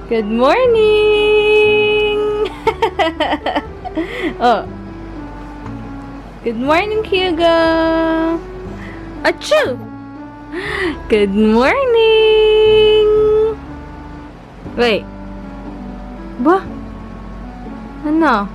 Good morning! Oh. Good morning, Hugo! Achoo! Good morning! Wait. Ba? Ano?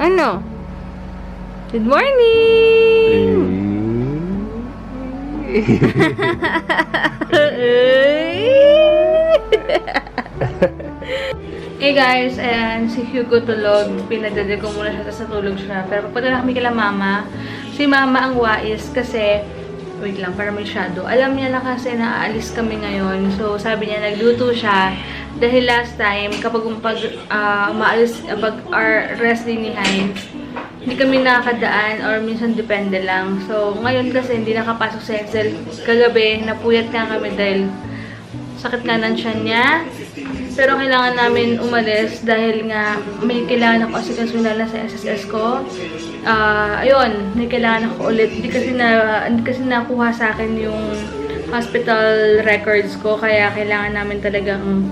Ano? Good morning! Hey guys, and si Hugo tulog. Pinadala ko muna siya, tapos natulog siya. Pero papunta na kami kila mama. Si mama ang wais kasi, wait lang, para may shadow. Alam niya na kasi na aalis kami ngayon. So, sabi niya, nagluto siya. Dahil last time, kapag umaalis, pag rest day ni Heinz, hindi kami nakakadaan or minsan depende lang. So, ngayon kasi hindi nakapasok sa Excel. Kagabi, napuyat nga kami dahil sakit nga ng tiyan niya. Pero kailangan namin umalis dahil nga may kailangan ako asikasunan na sa SSS ko. Ayun, may kailangan ako ulit. Hindi kasi nakuha sa akin yung hospital records ko. Kaya kailangan namin talagang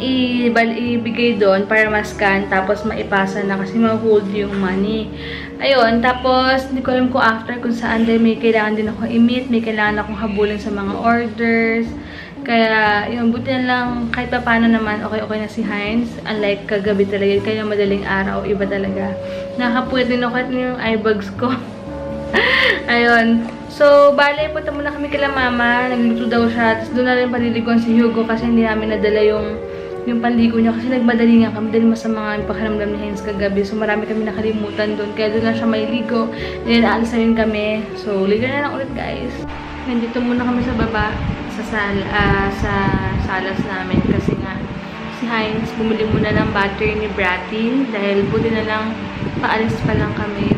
ibigay doon para ma-scan tapos maipasa na kasi ma-hold yung money. Ayun, tapos hindi ko alam kung after kung saan din may kailangan din ako i-meet, may kailangan akong habulin sa mga orders. Kaya, yun, buti na lang, kahit pa paano naman, okay na si Heinz. Unlike kagabi talaga, kaya madaling araw, iba talaga. Nakapuyat din ako at yung eye bags ko. Ayun. So, bale, punta muna kami kila mama. Nagluto daw siya. Tapos doon na rin paliliguan si Hugo kasi hindi namin nadala yung panligo niya. Kasi nagmadali nga kami dahil masama ang pakiramdam ni Heinz kagabi. So, marami kami nakalimutan doon. Kaya doon na siya may ligo. Then, aalis na rin kami. So, ligo na lang ulit, guys. Nandito muna kami sa baba. Sa salas namin kasi nga si Heinz bumili muna ng battery ni Bratty dahil buti na lang paalis pa lang kami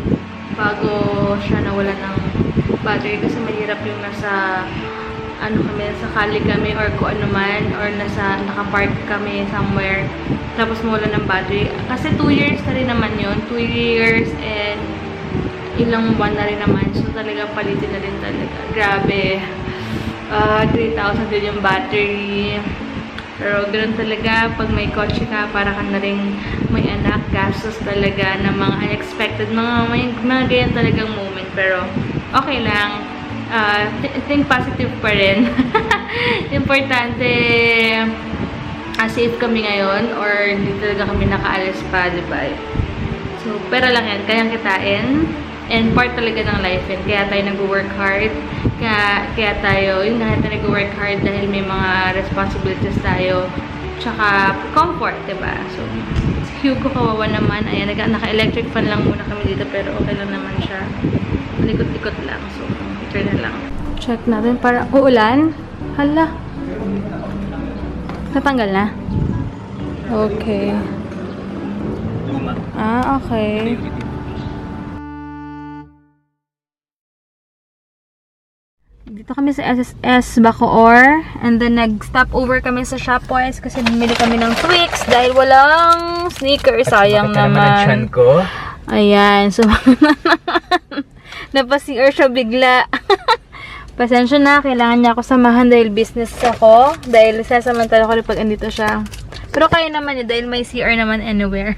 bago siya nawala ng battery kasi mahirap yung nasa nasa kali kami or kung ano man or nakapark kami somewhere tapos mawala ng battery kasi 2 years na rin naman yun 2 years and ilang buwan na rin naman so talagang palitin na rin talaga grabe 3,000 din yung battery. Pero ganoon talaga, pag may kotse ka, para ka na rin may anak, gastos talaga ng mga unexpected, mga ganyan talagang moment. Pero okay lang. Think positive pa rin. Importante, safe kami ngayon or hindi talaga kami nakaalis pa, diba? So, pera lang yan, kayang kitain. And part talaga ng life yun. Kaya tayo nag-work hard. Kaya tayo, yun nga tayo nag-work hard dahil may mga responsibilities tayo. Tsaka comfort, diba? So, si Hugo kawawa naman. Ayan, naka-electric fan lang muna kami dito pero okay lang naman siya. Likot-likot lang. So, turn na lang. Check natin para uulan. Hala. Natanggal na? Okay. Okay. Dito kami sa SSS Bacoor. And then, nag-stop over kami sa Shopwise kasi bumili kami ng Twix dahil walang sneakers. Sayang naman. Ko. Ayan. So, napasier siya bigla. Pasensya na. Kailangan niya ako samahan dahil business ako. Dahil sasamantala ko rin pag andito siya. Pero kaya naman dahil may CR naman anywhere.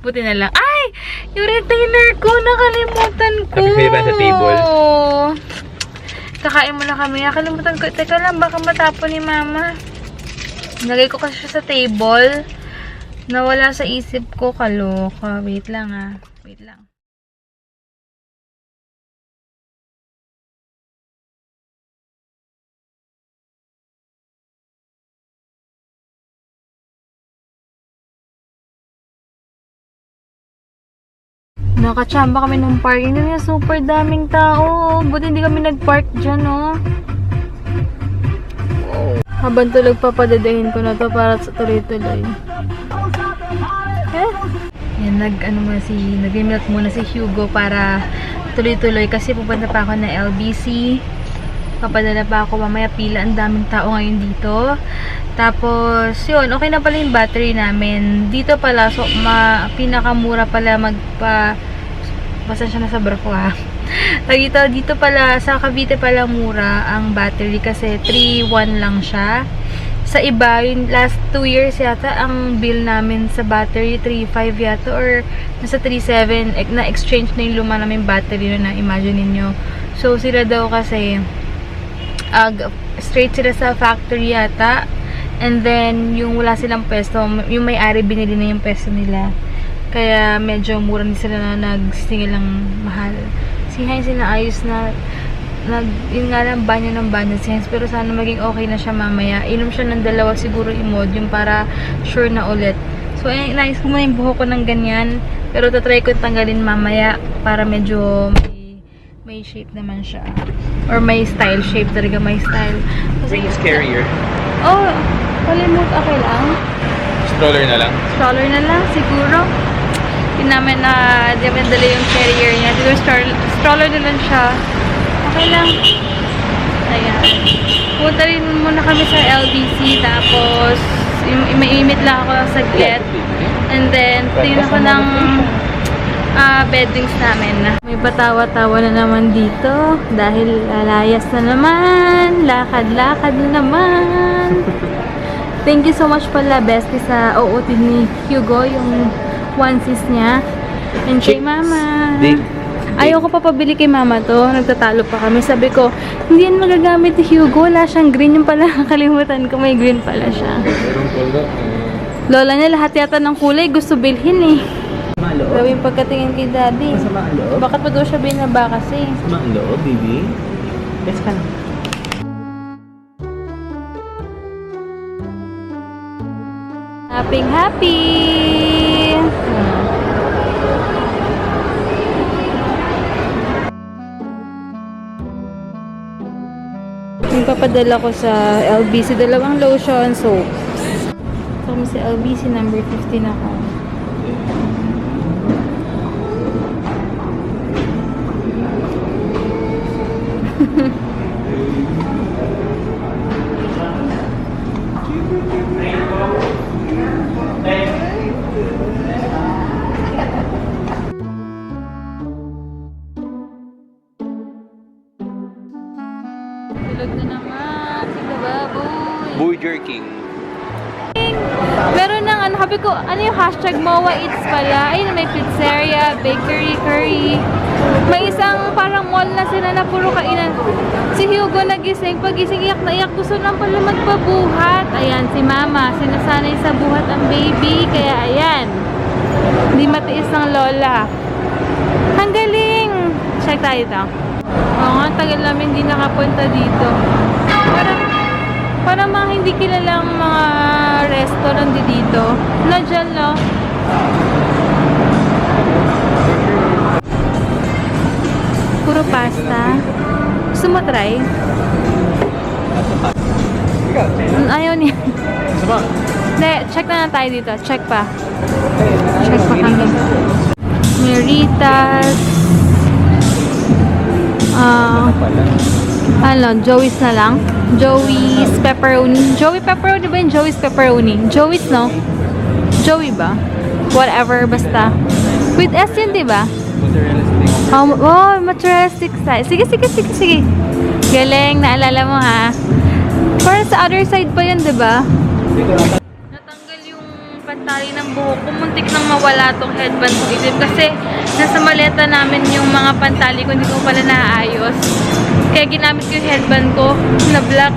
Buti na lang. Ay! Yung retailer ko! Nakalimutan ko! Sabi ba sa table? Kakain muna kami. Nakalimutan ko. Teka lang, baka matapon ni mama. Nagay ko kasi siya sa table. Nawala sa isip ko. Kaloka. Wait lang Wait lang. Nakachamba kami ng parking. Hindi na super daming tao. Buti hindi kami nag-park dyan, oh. Wow. Habang tulog pa, padadahin ko na to para sa tuloy-tuloy. Yan, nag-milk muna si Hugo para tuloy-tuloy kasi pupunta pa ako na LBC. Papadala pa ako mamaya pila. Ang daming tao ngayon dito. Tapos, yun, okay na pala yung battery namin. Dito pala, so, pinakamura pala pasensya na sa bra ko ha. Dito pala, sa Cavite pala mura ang battery kasi 3,100 lang siya. Sa iba, yung last 2 years yata, ang bill namin sa battery, 3.5 yata, or nasa 3.7, na-exchange na yung luma namin battery na imagine niyo. So, sila daw kasi, straight sila sa factory yata, and then, yung wala silang pwesto, yung may-ari binili na yung pwesto nila. Kaya, medyo mura din sila na nagsingil ng mahal. Si Heinz ayos na, yun nga lang, banyo ng banyo si Heinz, pero sana maging okay na siya mamaya. Inom siya ng 2 siguro Imodium para sure na ulit. So, inayos ko muna yung buhok ko ng ganyan, pero tatry ko tanggalin mamaya para medyo may shape naman siya. Or may style, shape talaga, may style. Kasi yung carrier. Oh, kalimut, okay lang. Stroller na lang. Stroller na lang, siguro. Hindi namin na dala yung carrier niya. Siguro stroller na lang siya. Okay lang. Ayan. Punta rin muna kami sa LBC. Tapos, maimit lang ako saglit. And then, tingin ako ng beddings namin. May patawa-tawa na naman dito. Dahil lalayas na naman. Lakad-lakad na naman. Thank you so much pala, bestie, sa OOTD ni Hugo. Yung onesies niya. And kay Mama. Ayoko pa pabili kay Mama to. Nagtatalo pa kami. Sabi ko, hindi yan magagamit ni Hugo. Wala siyang green. Yung pala, kalimutan ko. May green pala siya. Lola niya, lahat yata ng kulay gusto bilhin eh. Gawin pagkatingin kay Daddy. Masama ang loob? Bakit pa daw siya binaba kasi? Masama ang loob, baby. Yes ka na. Happy! Yung papadala ko sa LBC, 2 lotion, soaps. So, kami sa LBC, number 15 ako. Tulog na naman si Kababoy. Burger King. Meron ng ano, sabi ko, ano yung hashtag Moa Eats pala. Ayun, may pizzeria, bakery, curry. May isang parang mall na sila na puro kainan. Si Hugo nagising, pagising iyak na iyak, gusto lang pala magpabuhat. Ayan, si Mama, sinasanay sa buhat ang baby. Kaya ayan, hindi matiis ng lola. Ang galing! Check tayo ito. Oo nga, tagal namin hindi nakapunta dito. Parang mga hindi kilalang mga restaurant dito. Na dyan, no? Puro pasta. Gusto mo try? Ayaw niya. Masama. Hindi, check na lang tayo dito. Check pa. Check pa kami. Meritas. Joey's na lang. Joey's pepperoni. Joey pepperoni ba yun? Joey's pepperoni. Joey's, no? Joey ba? Whatever, basta. With S yun, diba? Mozzarella stick size. Sige. Galing, naalala mo ha. Para sa other side pa yun, diba? Natanggal yung pantali ng buhok ko. Muntik nang mawala tong headband ko itim. Kasi nasa maleta namin yung mga pantali ko. Hindi ko pala naayos. Kaya ginamit ko yung headband ko na black.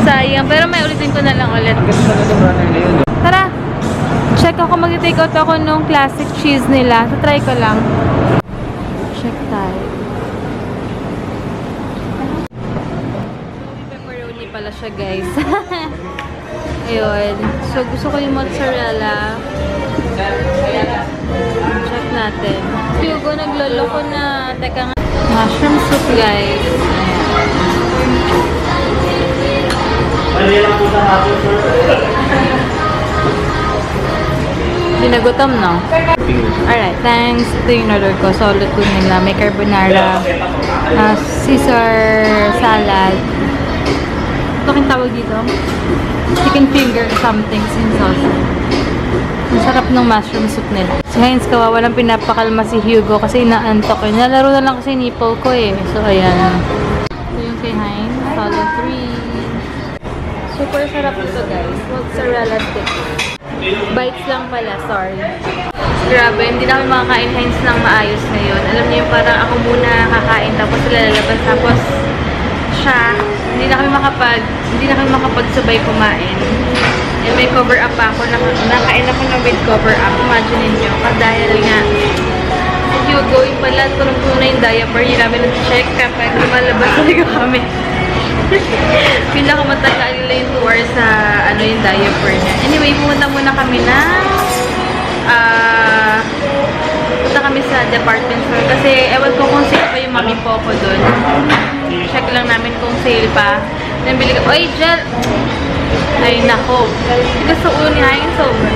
Sayang. Pero may ulitin ko na lang ulit. Tara! Check ako. Mag-take out ako nung classic cheese nila. So, try ko lang. Check tayo. Pepperoni pala siya, guys. Ayun. So, gusto ko yung mozzarella. Check natin. Hugo, naglolo ko na. Teka nga. Mushroom soup, guys. Hindi nagutom, no? Alright, thanks. Ito yung order ko. Solid ko nila. May carbonara, Caesar salad. Ito kong tawag dito. Chicken finger something sin sauce. Ang sarap ng mushroom soup nila. Si Heinz, kawawalang pinapakalma si Hugo kasi inaantok eh. Nalaro na lang kasi nipple ko eh. So, ayan. Ito yung kay Heinz. Solid 3. So, Super sarap ito guys. Mozzarella stick. Bites lang pala, sorry. Grabe, hindi na kami makakain Heinz ng maayos ngayon. Alam niyo yung parang ako muna kakain tapos sila lalabas tapos siya, hindi na kami makapagsabay kumain. And may cover up pa ako. Nakain ako na with cover up. Imagine niyo. Dahil nga, Hugo, yung pala, tunong-tunay yung diaper. Hindi namin na-check kapag lumalabas talaga kami. Pinakamatagal nila yung 2 hours sa yung diaper niya. Anyway, pumunta muna kami na punta kami sa department store. Kasi ewan ko kung sale pa yung mami po ko dun. Check lang namin kung sale pa. Then bili ko, oy, gel! Ay, nako. Kasi sa ulo ni Hain, sobra.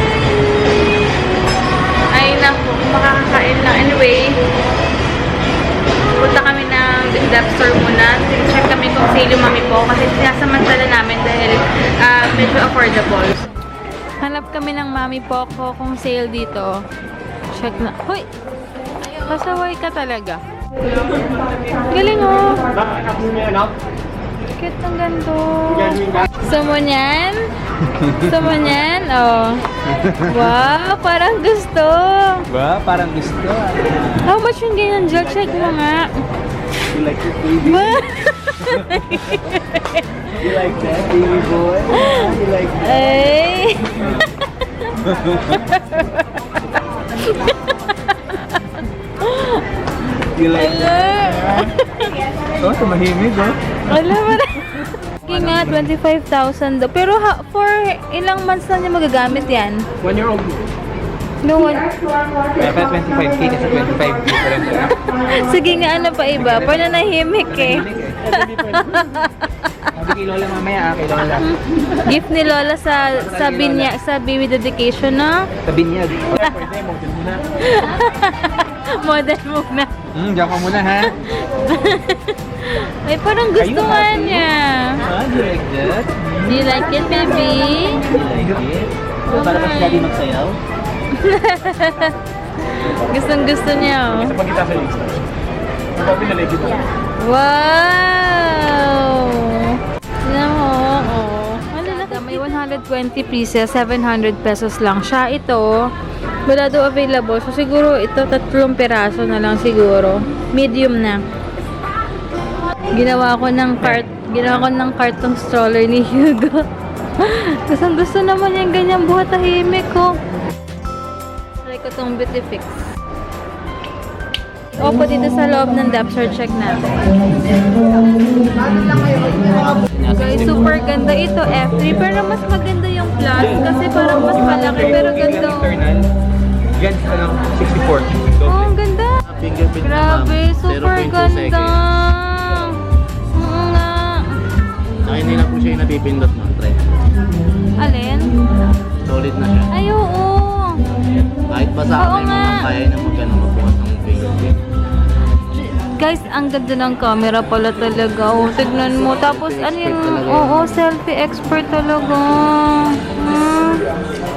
Ay, nako. Makakakain lang. Anyway, punta kami ng dep store muna. Check kami kung sale yung mami po. Kasi sinasamantala namin dahil medyo affordable. Hanap kami ng mami po ko kung sale dito. Check na. Hoy! Pasaway ka talaga. Galing oh! Cute ng ganito. Gusto mo niyan? Gusto mo niyan? Oh. Wow, parang gusto. Ba, parang gusto. How much yung ganyan, Jill? Check mo nga. You like your baby? Ba? You like that, baby boy? You like that? Ay. You like Ala. Oh, tumahimig, oh. Alam mo na. Sige nga, 25,000 daw. Pero for ilang months na niya magagamit yan? 1 year old. No one. Dapat 25k kasi 25k pa rin. Sige nga, ano pa iba? Para nahimik eh. Sabi kay Lola mamaya, kay Lola. Gift ni Lola sa binyag, sa baby dedication, no? Sa binyag. Pwede, model muna. Model muna. Diyan ka muna, ha? Ay, parang gusto nga niya. Ah, do you like that? Do you like it, baby? Do you like it? Para kasi daddy magsayaw? Gustong gusto niya, oh. Sa pagkita sa lista. Ikaw pinalagi mo. Wow! Tignan mo, oh. May 120 pieces, 700 pesos lang siya. Ito, wala daw available. So, siguro ito, 3 piraso na lang siguro. Medium na. Ginawa ko ng cartong stroller ni Hugo. Gusto naman yung ganyang buhat tahimik ko. Try ko tong Beauty Fix. Opo dito sa loob ng Dapsor, check natin. Guys, super ganda ito, F3. Pero mas maganda yung plus kasi parang mas malaki pero ganda. Yan, 64. Oh, ang ganda. Grabe, super ganda. Oo nga. Hindi na po siya yung napipindot mo, try. Alin? Solid na siya. Ay, oo. Kahit basa Oo ka nga. naman kaya na magano magbukas ng fingerprint. Guys, ang ganda ng camera pala talaga. Oh, tignan mo. Tapos, ano yung, oo, selfie expert talaga.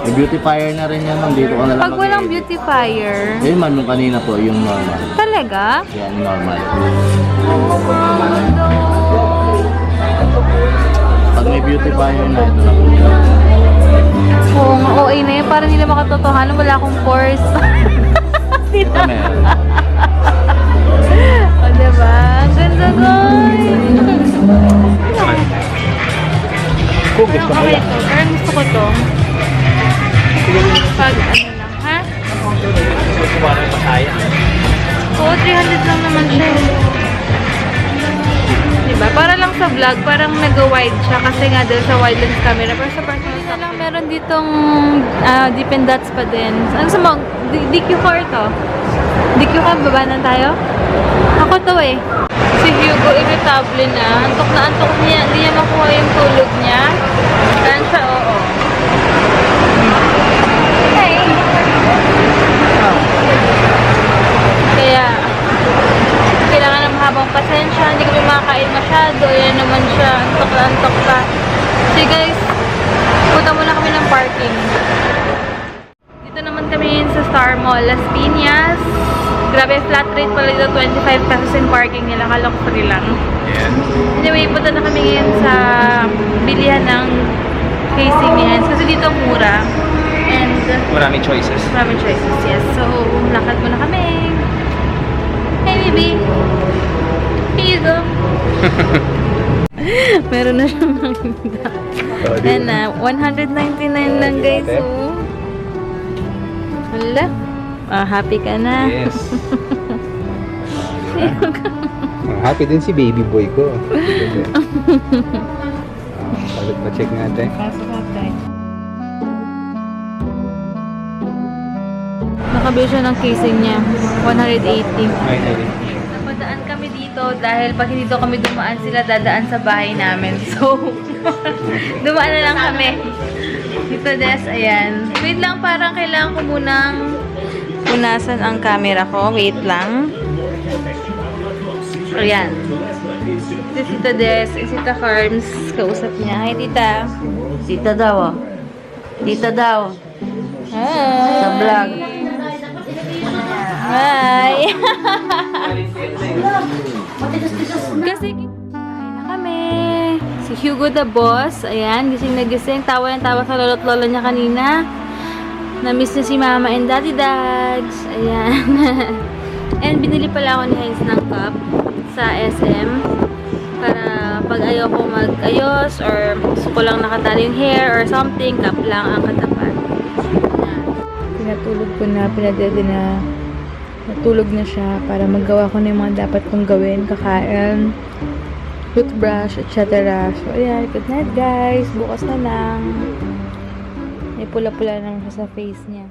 May beautifier na rin yan, ma'am. Dito ka na lang Pag walang beautifier, Yung ma'am, yung kanina po, yung normal. talaga? Yan, normal. Pag may beautifier na, ito na po siya. Oo nga, OA na yun. Para nila makatotohanan, wala akong pores. Ito meron. O, diba? Ang ganda, guys. Kung gusto mo Okay yan. to. Parang gusto ko to. Pag ano lang, ha? Gusto mo na masaya. Oo, 300 lang naman siya. Diba? Para lang sa vlog, parang nag-wide siya kasi nga dahil sa wide lens camera. Pero sa personal na lang, meron ditong deep and dots pa din. Ano sa mga? DQ car to? DQ car, baba na tayo? Ako to eh. Si Hugo, irritable na. Antok na antok niya. Hindi niya makuha yung tulog niya. Kaya siya, oo. Okay. Kaya, kailangan ng mahabang pasensya. Hindi kami makakain masyado. Ayan naman siya. Antok na antok pa. So guys, punta muna kami ng parking. Dito naman kami sa Star Mall, Las Piñas. Grabe, flat rate pala dito, 25 pesos in parking nila. Kala ko free lang. Yeah. Anyway, punta na kami ngayon sa bilihan ng casing hands. Kasi dito mura. And Maraming choices. maraming choices, yes. So, lakad muna kami. Hey, baby! Here you go! Meron na siyang maganda. Ayan na, 199 lang guys. Oh. Hala. Happy ka na. Yes. Happy din si baby boy ko. Palit pa check natin. Pasok natin. Nakabili siya ng casing niya. 180. Napadaan kami dito dahil pag hindi kami dumaan sila, dadaan sa bahay namin. So, dumaan na lang kami. Dito, Des, ayan. Wait lang, parang kailangan ko munang punasan ang camera ko. Wait lang. Ayan. Si Tita Des, si Tita Carms, kausap niya. Hi, Tita. Tita daw, oh. Tita daw. Hi. Sa vlog. Hi. Kasi kain na kami. Si Hugo the boss, ayan, gising na gising. Tawa ng tawa sa lolo't lola niya kanina. Na-miss niya si Mama and Daddy Dads. Ayan. And binili pala ako ni Heinz ng cup sa SM. Para pag ayaw ko mag-ayos or gusto ko lang nakatali yung hair or something, cup lang ang katapat. Ayan. Pinatulog ko na, pinadede na. Natulog na siya para magawa ko na yung mga dapat kong gawin, kakain, toothbrush, etc. So, ayan. Good night, guys. Bukas na lang. May pula-pula naman siya sa face niya.